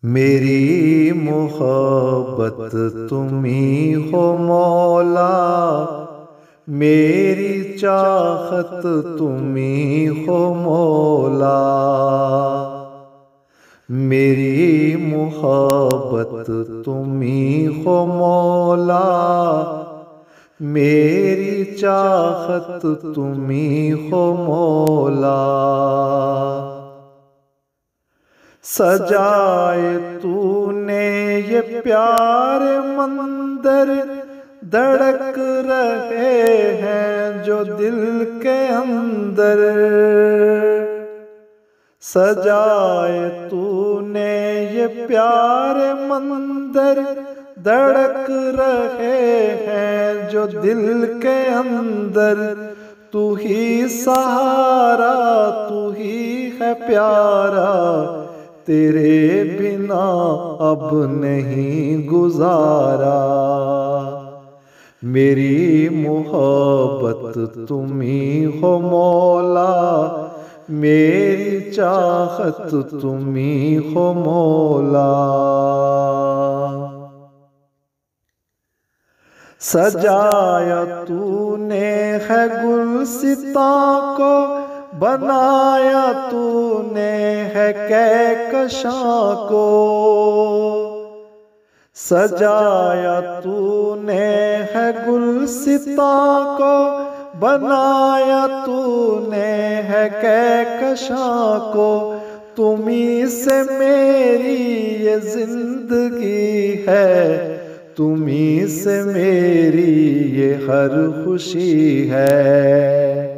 मेरी मोहब्बत तुम्ही हो मौला, मेरी चाहत तुम्ही हो मौला। मेरी मोहब्बत तुम्ही हो मौला, मेरी चाहत तुम्ही हो मौला। सजाए तूने ये प्यारे मंदिर, धड़क रहे हैं जो दिल के अंदर। सजाए तूने ये प्यारे मंदिर, धड़क रहे हैं जो दिल के अंदर। तू ही सहारा, तू ही है प्यारा, तेरे बिना अब नहीं गुजारा। मेरी मोहब्बत तुम्ही हो मौला, मेरी चाहत तुम्ही हो मौला। सजाया तूने है गुलसिता को, बनाया तूने है कहकशां को। सजाया तूने है गुलसिता को, बनाया तूने है कहकशां को। तुम्ही से मेरी ये जिंदगी है, तुम्ही से मेरी ये हर खुशी है।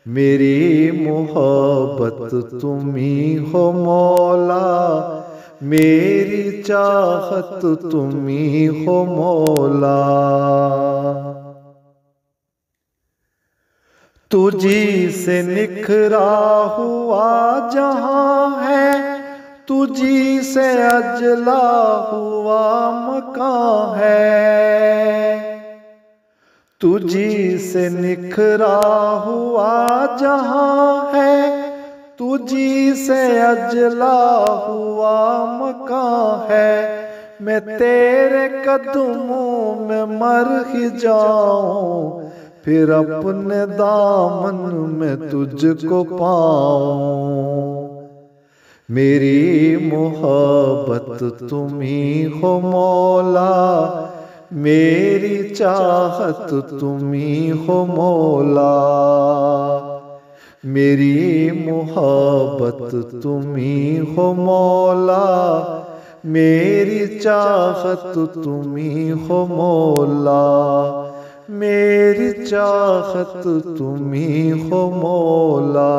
मेरी मोहब्बत तुम्ही हो मौला, मेरी चाहत तुम्ही हो मौला। तुझी से निखरा हुआ जहां है, तुझी से अजला हुआ मकान है। तुझी से निखरा हुआ जहां है, तुझी से अजला हुआ मकान है। मैं तेरे कदमों में मर ही जाऊं, फिर अपने दामन में तुझको पाऊं। मेरी मोहब्बत तुम्ही हो मौला, मेरी चाहत तुम्ही हो मौला। मेरी मोहब्बत तुम्ही हो मौला, मेरी चाहत तुम्ही हो मौला। मेरी चाहत तुम्ही हो मौला।